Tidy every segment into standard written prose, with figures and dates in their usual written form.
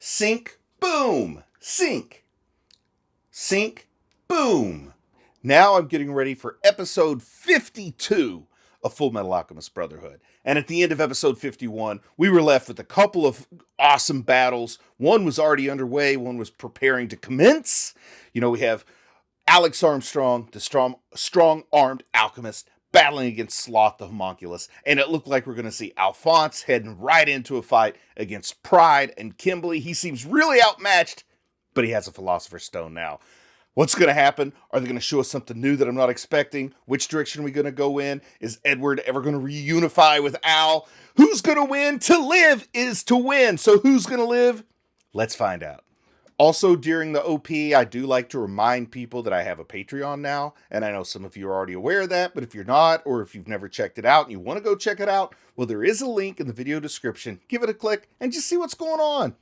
Sink, boom, sink, sink, boom. Now I'm getting ready for episode 52 of Fullmetal Alchemist Brotherhood. And at the end of episode 51, we were left with a couple of awesome battles. One was already underway, one was preparing to commence. You know, we have Alex Armstrong, the strong-armed alchemist, battling against Sloth the homunculus, and it looked like we're going to see Alphonse heading right into a fight against Pride and Kimberly. He seems really outmatched, but he has a Philosopher's Stone now. What's going to happen? Are they going to show us something new that I'm not expecting? Which direction are we going to go in? Is Edward ever going to reunify with Al? Who's going to win? To live is to win. So who's going to live? Let's find out. Also, during the OP, I do like to remind people that I have a Patreon now, and I know some of you are already aware of that, but if you're not, or if you've never checked it out and you want to go check it out, well, there is a link in the video description. Give it a click and just see what's going on.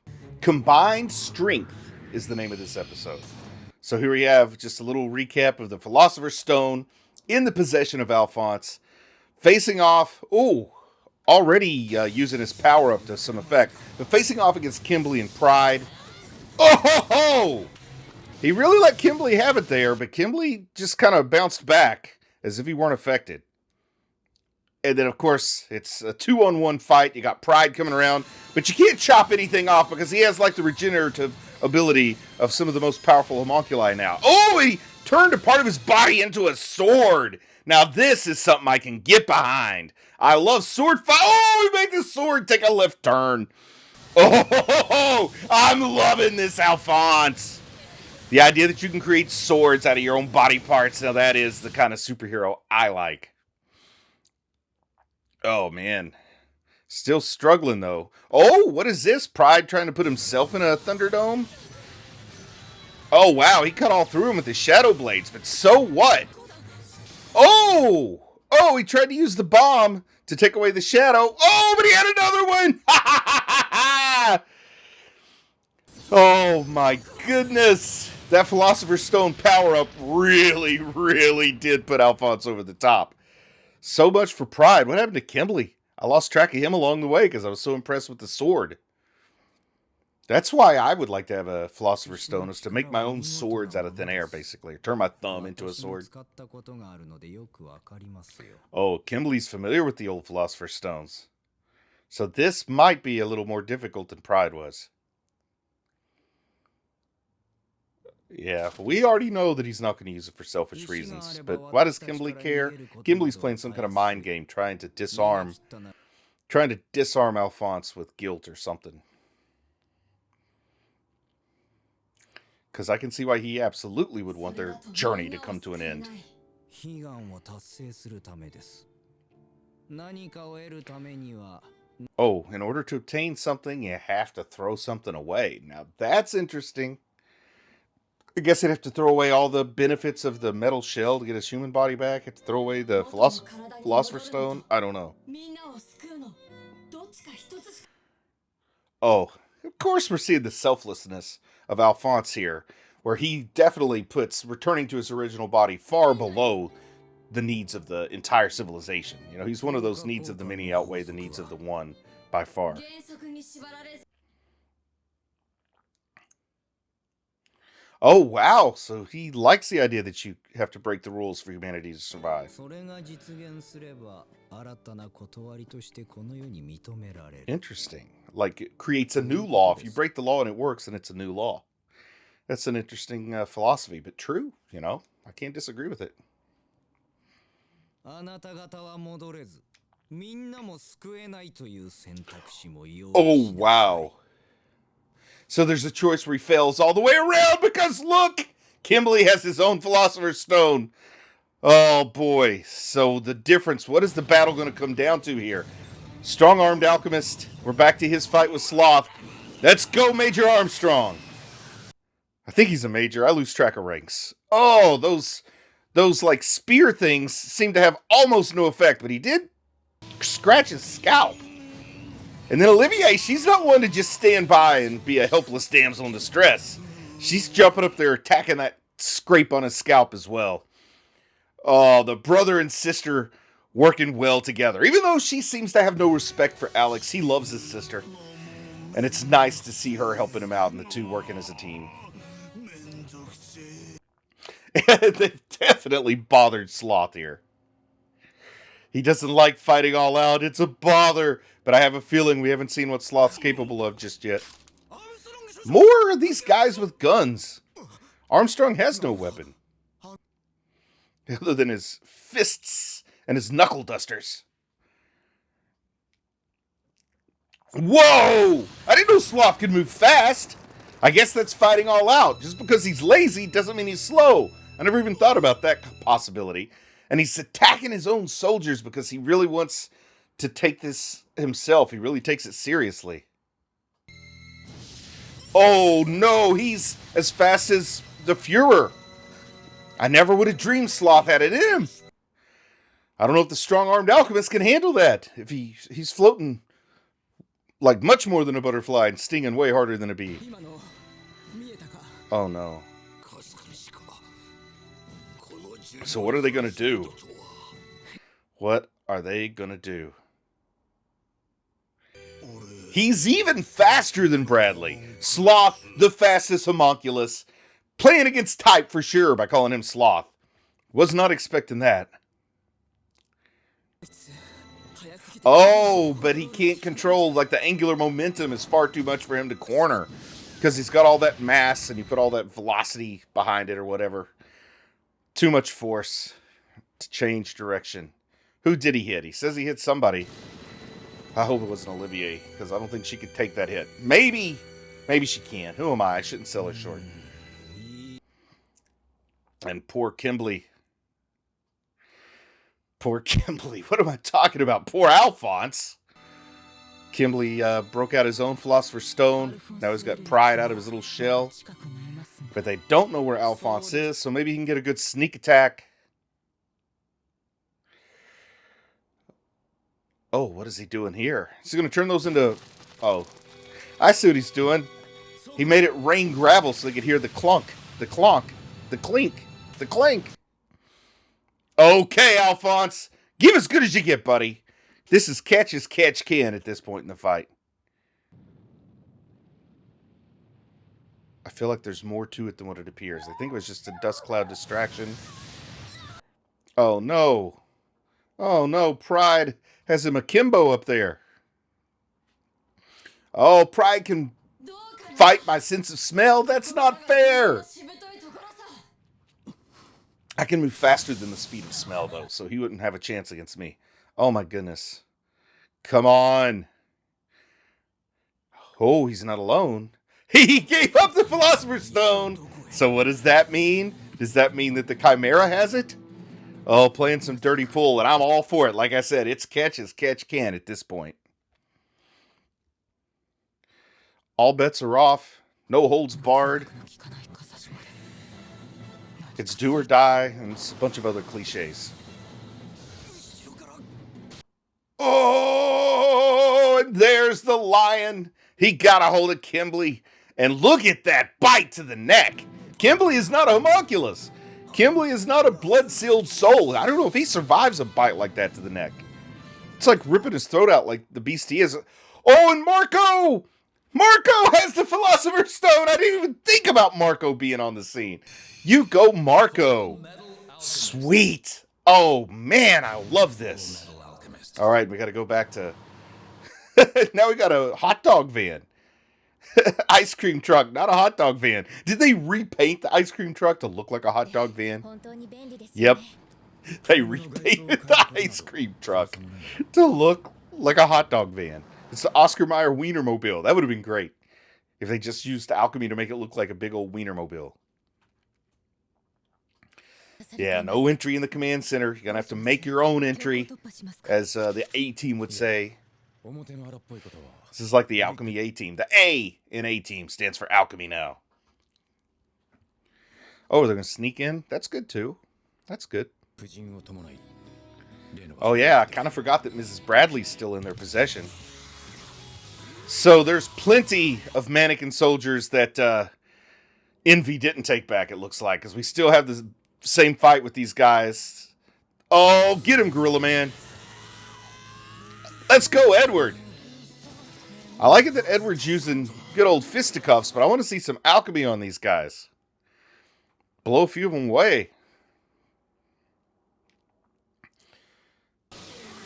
Combined Strength is the name of this episode. So here we have just a little recap of the Philosopher's Stone in the possession of Alphonse, facing off, already using his power up to some effect, but facing off against Kimberly and Pride. Oh ho ho! He really let Kimberly have it there, but Kimberly just kind of bounced back as if he weren't affected. And then, of course, it's a 2-on-1 fight. You got Pride coming around, but you can't chop anything off because he has like the regenerative ability of some of the most powerful homunculi now. Oh, he turned a part of his body into a sword. Now this is something I can get behind. I love sword fight. Oh, he made the sword take a left turn. Oh, I'm loving this, Alphonse. The idea that you can create swords out of your own body parts, now that is the kind of superhero I like. Oh, man. Still struggling, though. Oh, what is this? Pride trying to put himself in a Thunderdome? Oh, wow, he cut all through him with his Shadow Blades, but so what? Oh, he tried to use the bomb to take away the shadow. Oh, but he had another one! Oh my goodness. That Philosopher's Stone power-up really, really did put Alphonse over the top. So much for Pride. What happened to Kimberly? I lost track of him along the way because I was so impressed with the sword. That's why I would like to have a Philosopher's Stone, is to make my own swords out of thin air, basically. Or turn my thumb into a sword. Oh, Kimberly's familiar with the old Philosopher's Stones. So this might be a little more difficult than Pride was. Yeah, we already know that he's not going to use it for selfish reasons. But why does Kimberly care? Kimberly's playing some kind of mind game, trying to disarm Alphonse with guilt or something. Because I can see why he absolutely would want their journey to come to an end. Oh, in order to obtain something, you have to throw something away. Now, that's interesting. I guess he'd have to throw away all the benefits of the metal shell to get his human body back. Have to throw away the Philosopher's Stone. I don't know. Oh, of course we're seeing the selflessness of Alphonse here, where he definitely puts returning to his original body far below the needs of the entire civilization. You know, he's one of those needs of the many outweigh the needs of the one by far. Oh, wow. So he likes the idea that you have to break the rules for humanity to survive. Interesting. Like, it creates a new law. If you break the law and it works, then it's a new law. That's an interesting philosophy, but true, you know. I can't disagree with it. Oh, wow. So there's a choice where he fails all the way around because, look, Kimberly has his own Philosopher's Stone. Oh, boy. So the difference, what is the battle going to come down to here? Strong-armed alchemist. We're back to his fight with Sloth. Let's go, Major Armstrong. I think he's a major. I lose track of ranks. Oh, those like spear things seem to have almost no effect, but he did scratch his scalp. And then Olivier, she's not one to just stand by and be a helpless damsel in distress. She's jumping up there, attacking that scrape on his scalp as well. Oh, the brother and sister working well together. Even though she seems to have no respect for Alex, he loves his sister. And it's nice to see her helping him out and the two working as a team. They've definitely bothered Sloth here. He doesn't like fighting all out. It's a bother. But I have a feeling we haven't seen what Sloth's capable of just yet. More of these guys with guns. Armstrong has no weapon. Other than his fists and his knuckle dusters. Whoa! I didn't know Sloth could move fast. I guess that's fighting all out. Just because he's lazy doesn't mean he's slow. I never even thought about that possibility. And he's attacking his own soldiers because he really wants to take this himself. He really takes it seriously. Oh no, he's as fast as the Fuhrer. I never would have dreamed Sloth had it in him. I don't know if the strong-armed alchemist can handle that. If he's floating like much more than a butterfly and stinging way harder than a bee. Oh no. So what are they going to do? What are they going to do? He's even faster than Bradley. Sloth, the fastest homunculus. Playing against type for sure by calling him Sloth. Was not expecting that. Oh, but he can't control, like the angular momentum is far too much for him to corner. Because he's got all that mass and you put all that velocity behind it or whatever. Too much force to change direction. Who did he hit? He says he hit somebody. I hope it wasn't Olivier, because I don't think she could take that hit. Maybe she can. Who am I? I shouldn't sell her short. And poor Kimberly. Poor Kimberly. What am I talking about? Poor Alphonse. Kimberly broke out his own Philosopher's Stone. Now he's got pride out of his little shell. But they don't know where Alphonse is, so maybe he can get a good sneak attack. Oh, what is he doing here? Is he going to turn those into... Oh, I see what he's doing. He made it rain gravel so they could hear the clunk, the clonk, the clink, the clink. Okay, Alphonse. Give as good as you get, buddy. This is catch as catch can at this point in the fight. I feel like there's more to it than what it appears. I think it was just a dust cloud distraction. Oh, no. Oh, no. Pride has him akimbo up there. Oh, Pride can fight by sense of smell? That's not fair. I can move faster than the speed of smell, though, so he wouldn't have a chance against me. Oh, my goodness. Come on. Oh, he's not alone. He gave up the Philosopher's Stone. So what does that mean? Does that mean that the Chimera has it? Oh, playing some dirty pool, and I'm all for it. Like I said, it's catch as catch can at this point. All bets are off. No holds barred. It's do or die, and it's a bunch of other cliches. Oh, and there's the lion. He got a hold of Kimberly. And look at that bite to the neck. Kimberly is not a homunculus. Kimberly is not a blood-sealed soul. I don't know if he survives a bite like that to the neck. It's like ripping his throat out like the beast he is. Oh, and Marco! Marco has the Philosopher's Stone. I didn't even think about Marco being on the scene. You go, Marco. Sweet. Oh, man, I love this. All right, we got to go back to... Now we got a hot dog van. Ice cream truck, not a hot dog van. Did they repaint the ice cream truck to look like a hot dog van? Yep. They repainted the ice cream truck to look like a hot dog van. It's the Oscar Mayer Wienermobile. That would have been great if they just used alchemy to make it look like a big old Wienermobile. Yeah, no entry in the command center. You're going to have to make your own entry, as the A-team would say. This is like the Alchemy A-team. The A in A-team stands for Alchemy now. Oh, they're going to sneak in? That's good, too. That's good. Oh, yeah, I kind of forgot that Mrs. Bradley's still in their possession. So there's plenty of mannequin soldiers that Envy didn't take back, it looks like, because we still have the same fight with these guys. Oh, get him, Gorilla Man. Let's go, Edward. I like it that Edward's using good old fisticuffs, but I want to see some alchemy on these guys. Blow a few of them away.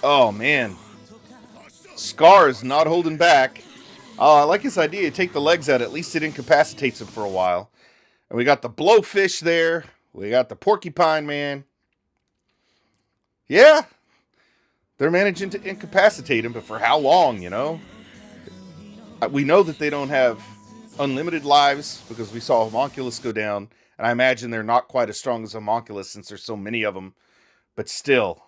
Oh, man. Scar is not holding back. Oh, I like his idea. Take the legs out. At least it incapacitates him for a while. And we got the blowfish there. We got the porcupine man. Yeah. They're managing to incapacitate him, but for how long, you know? We know that they don't have unlimited lives because we saw Homunculus go down. And I imagine they're not quite as strong as Homunculus since there's so many of them. But still,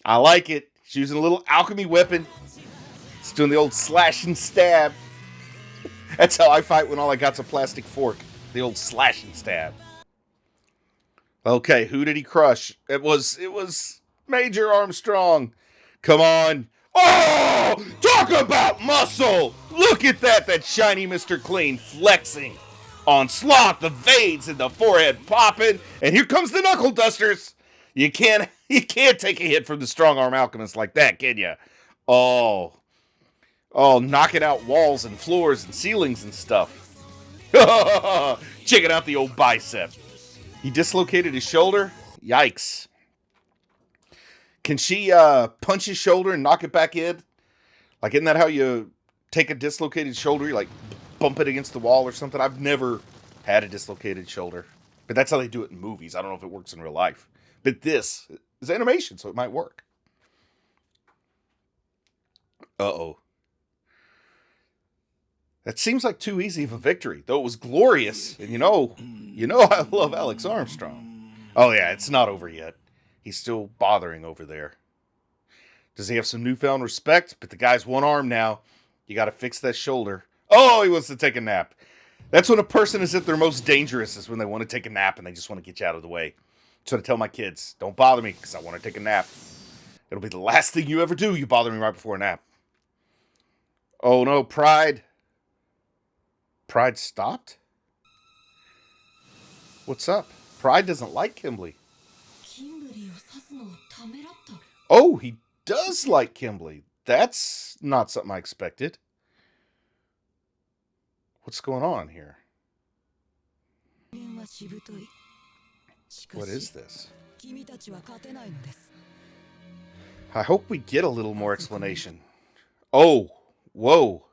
I like it. He's using a little alchemy weapon. He's doing the old slash and stab. That's how I fight when all I got's a plastic fork. The old slash and stab. Okay, who did he crush? It was Major Armstrong. Come on. Oh! Talk about muscle! Look at that! That shiny Mr. Clean flexing. Onslaught, the veins in the forehead popping. And here comes the knuckle dusters. You can't take a hit from the strong arm alchemist like that, can you? Oh, knocking out walls and floors and ceilings and stuff. Checking out the old bicep. He dislocated his shoulder. Yikes. Can she punch his shoulder and knock it back in? Like, isn't that how you take a dislocated shoulder? You, like, bump it against the wall or something? I've never had a dislocated shoulder. But that's how they do it in movies. I don't know if it works in real life. But this is animation, so it might work. Uh-oh. That seems like too easy of a victory, though it was glorious. And you know I love Alex Armstrong. Oh yeah, it's not over yet. He's still bothering over there. Does he have some newfound respect? But the guy's one arm now. You gotta fix that shoulder. Oh, he wants to take a nap. That's when a person is at their most dangerous, is when they want to take a nap and they just want to get you out of the way. So I tell my kids, don't bother me because I want to take a nap. It'll be the last thing you ever do. You bother me right before a nap. Oh no, Pride. Pride stopped? What's up? Pride doesn't like Kimberly. Oh, he does like Kimberly. That's not something I expected. What's going on here? What is this? I hope we get a little more explanation. Oh, whoa.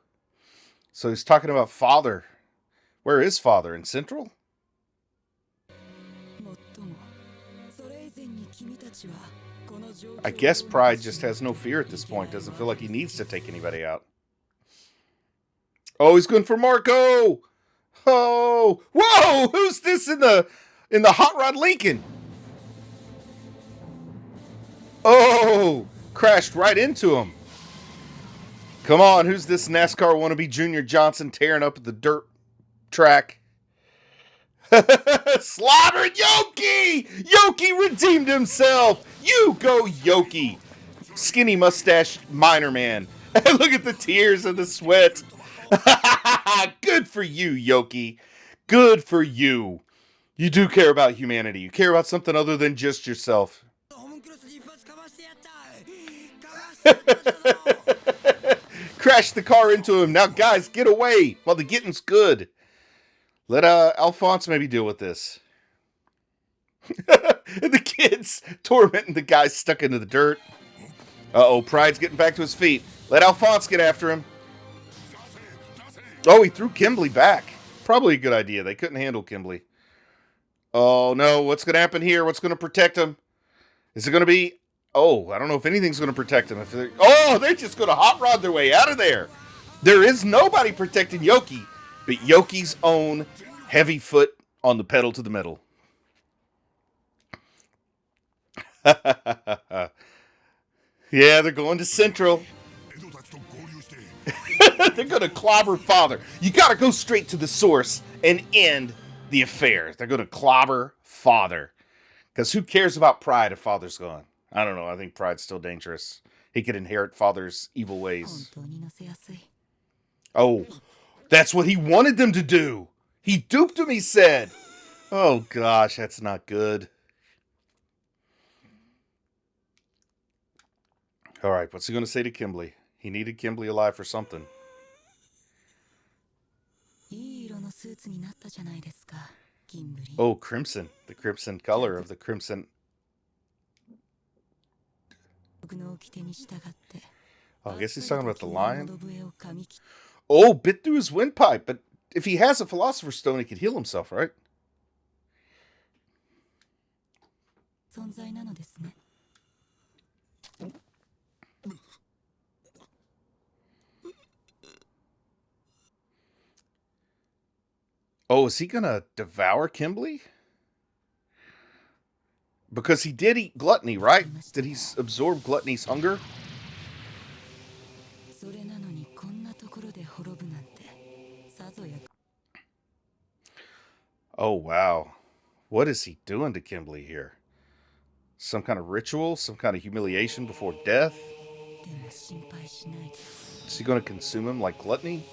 So he's talking about Father. Where is Father? In Central? I guess Pride just has no fear at this point. Doesn't feel like he needs to take anybody out. Oh, he's going for Marco! Oh! Whoa! Who's this in the Hot Rod Lincoln? Oh! Crashed right into him. Come on, who's this NASCAR wannabe Junior Johnson tearing up at the dirt track? Slaughtered Yoki! Yoki redeemed himself! You go, Yoki! Skinny mustache miner man. Look at the tears and the sweat. Good for you, Yoki. Good for you. You do care about humanity. You care about something other than just yourself. Crash the car into him. Now, guys, get away while the getting's good. Let Alphonse maybe deal with this. And the kids tormenting the guy stuck into the dirt. Uh-oh, Pride's getting back to his feet. Let Alphonse get after him. Oh, he threw Kimberly back. Probably a good idea. They couldn't handle Kimberly. Oh, no. What's going to happen here? What's going to protect him? Is it going to be... Oh, I don't know if anything's going to protect him. They're just going to hot rod their way out of there. There is nobody protecting Yoki, but Yoki's own heavy foot on the pedal to the metal. Yeah, they're going to Central. They're going to clobber Father. You got to go straight to the source and end the affair. They're going to clobber Father. Because who cares about Pride if Father's gone? I don't know. I think Pride's still dangerous. He could inherit Father's evil ways. Oh, that's what he wanted them to do. He duped him, he said. Oh, gosh, that's not good. All right, what's he going to say to Kimberly? He needed Kimberly alive for something. Oh, crimson. The crimson color of the crimson. Oh, I guess he's talking about the lion. Oh, bit through his windpipe. But if he has a Philosopher's Stone, he could heal himself, right? Oh, is he gonna devour Kimberly? Because he did eat gluttony, right? Did he absorb gluttony's hunger? Oh, wow. What is he doing to Kimberly here? Some kind of ritual? Some kind of humiliation before death? Is he going to consume him like gluttony?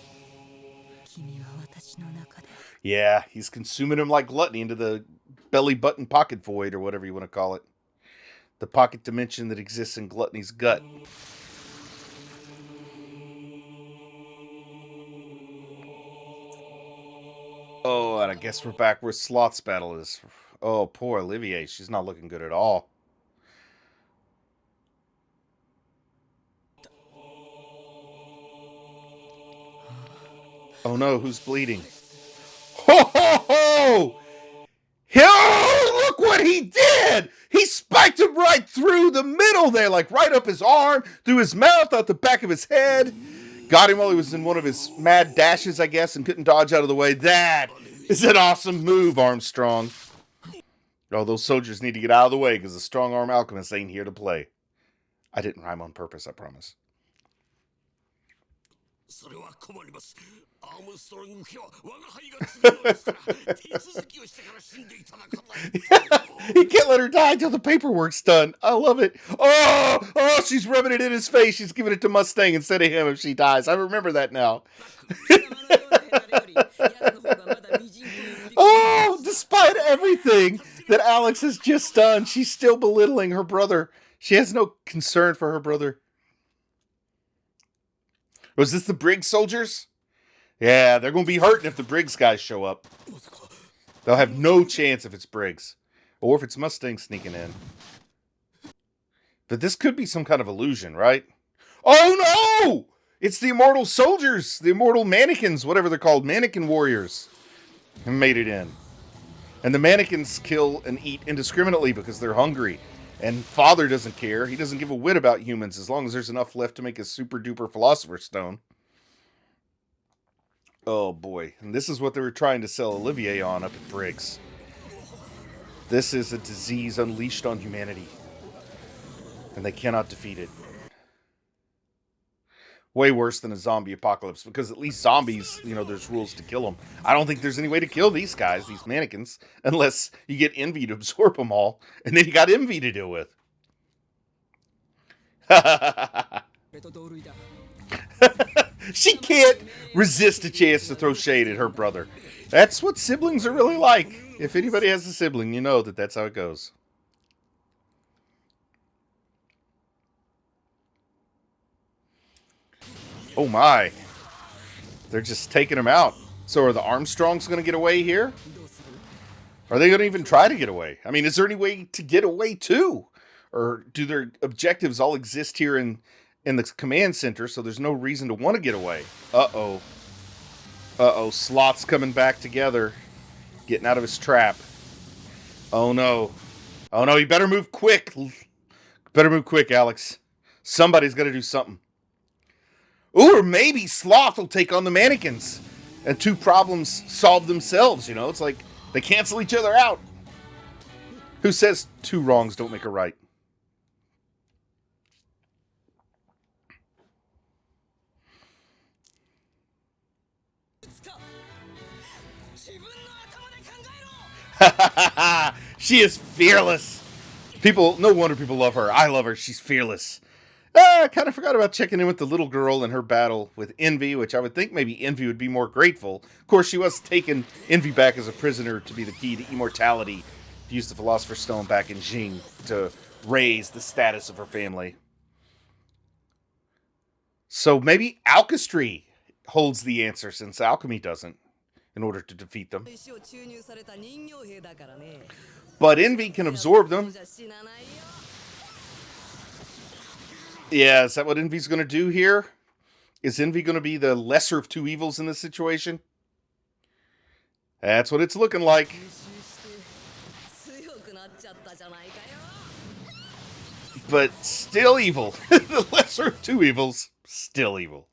Yeah, he's consuming him like gluttony into the belly button pocket void, or whatever you want to call it. The pocket dimension that exists in gluttony's gut. Oh, and I guess we're back where Sloth's battle is. Oh, poor Olivier. She's not looking good at all. Oh no, who's bleeding? Ho ho ho! Oh, look what he did! He spiked him right through the middle there, like right up his arm, through his mouth, out the back of his head. Got him while he was in one of his mad dashes, I guess, and couldn't dodge out of the way. That is an awesome move, Armstrong. Oh, those soldiers need to get out of the way because the strong-arm alchemist ain't here to play. I didn't rhyme on purpose, I promise. He can't let her die until the paperwork's done. I love it. Oh, she's rubbing it in his face. She's giving it to Mustang instead of him if she dies. I remember that now. Oh, despite everything that Alex has just done, she's still belittling her brother. She has no concern for her brother. Was this the Briggs soldiers? Yeah, they're going to be hurting if the Briggs guys show up. They'll have no chance if it's Briggs. Or if it's Mustang sneaking in. But this could be some kind of illusion, right? Oh no! It's the immortal soldiers! The immortal mannequins, whatever they're called. Mannequin warriors. Have made it in. And the mannequins kill and eat indiscriminately because they're hungry. And Father doesn't care. He doesn't give a whit about humans as long as there's enough left to make a super duper Philosopher's Stone. Oh boy. And this is what they were trying to sell Olivier on up at Briggs. This is a disease unleashed on humanity. And they cannot defeat it. Way worse than a zombie apocalypse, because at least zombies, there's rules to kill them. I don't think there's any way to kill these guys, these mannequins, unless you get Envy to absorb them all, and then you got Envy to deal with. She can't resist a chance to throw shade at her brother. That's what siblings are really like. If anybody has a sibling, you know that that's how it goes. Oh my. They're just taking him out. So are the Armstrongs going to get away here? Are they going to even try to get away? I mean, is there any way to get away too? Or do their objectives all exist here in the command center, so there's no reason to want to get away? Uh-oh. Uh-oh, Sloth's coming back together. Getting out of his trap. Oh no. Oh no, you better move quick. Better move quick, Alex. Somebody's got to do something. Ooh, or maybe Sloth will take on the mannequins. And two problems solve themselves, It's like they cancel each other out. Who says two wrongs don't make a right? She is fearless. No wonder people love her. I love her. She's fearless. I kind of forgot about checking in with the little girl in her battle with Envy, which I would think maybe Envy would be more grateful. Of course, she was taking Envy back as a prisoner to be the key to immortality, to use the Philosopher's Stone back in Jing to raise the status of her family. So maybe alchemy holds the answer, since alchemy doesn't. in order to defeat them. But Envy can absorb them. Yeah, is that what Envy's going to do here? Is Envy going to be the lesser of two evils in this situation? That's what it's looking like. But still evil. The lesser of two evils, still evil.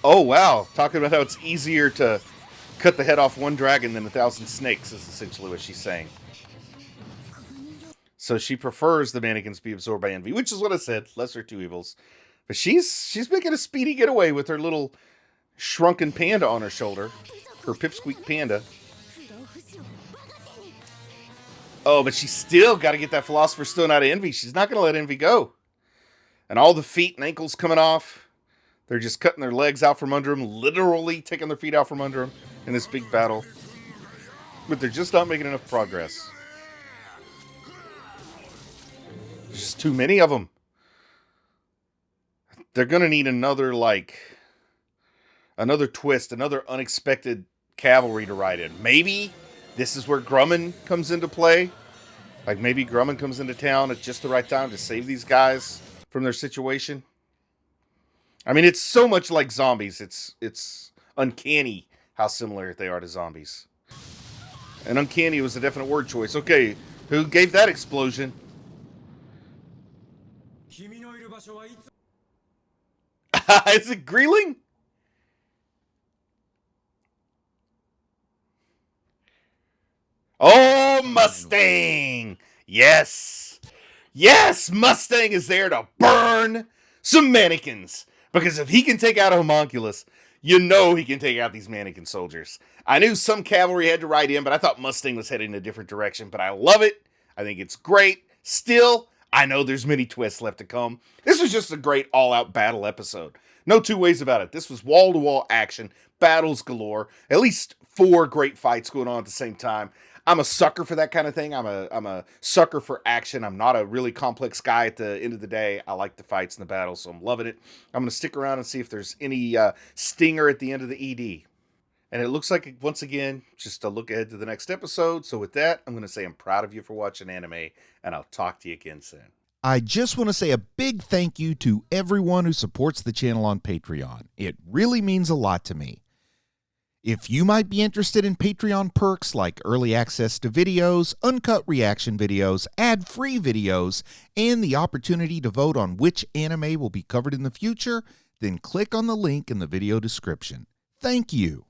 Oh, wow. Talking about how it's easier to cut the head off one dragon than 1,000 snakes is essentially what she's saying. So she prefers the mannequins be absorbed by Envy, which is what I said, lesser two evils. But she's making a speedy getaway with her little shrunken panda on her shoulder. Her pipsqueak panda. Oh, but she's still got to get that Philosopher's Stone out of Envy. She's not going to let Envy go. And all the feet and ankles coming off. They're just cutting their legs out from under them, literally taking their feet out from under them in this big battle. But they're just not making enough progress. There's just too many of them. They're going to need another twist, another unexpected cavalry to ride in. Maybe this is where Grumman comes into play. Like maybe Grumman comes into town at just the right time to save these guys from their situation. I mean, it's so much like zombies. It's uncanny how similar they are to zombies. And uncanny was a definite word choice. Okay, who gave that explosion? Is it Greeling? Oh, Mustang! Yes! Yes! Mustang is there to burn some mannequins. Because if he can take out a homunculus, you know he can take out these mannequin soldiers. I knew some cavalry had to ride in, but I thought Mustang was heading in a different direction. But I love it. I think it's great. Still, I know there's many twists left to come. This was just a great all-out battle episode. No two ways about it. This was wall-to-wall action, battles galore, at least 4 great fights going on at the same time. I'm a sucker for that kind of thing. I'm a sucker for action. I'm not a really complex guy at the end of the day. I like the fights and the battles, so I'm loving it. I'm going to stick around and see if there's any stinger at the end of the ED. And it looks like, once again, just a look ahead to the next episode. So with that, I'm going to say I'm proud of you for watching anime, and I'll talk to you again soon. I just want to say a big thank you to everyone who supports the channel on Patreon. It really means a lot to me. If you might be interested in Patreon perks like early access to videos, uncut reaction videos, ad-free videos, and the opportunity to vote on which anime will be covered in the future, then click on the link in the video description. Thank you.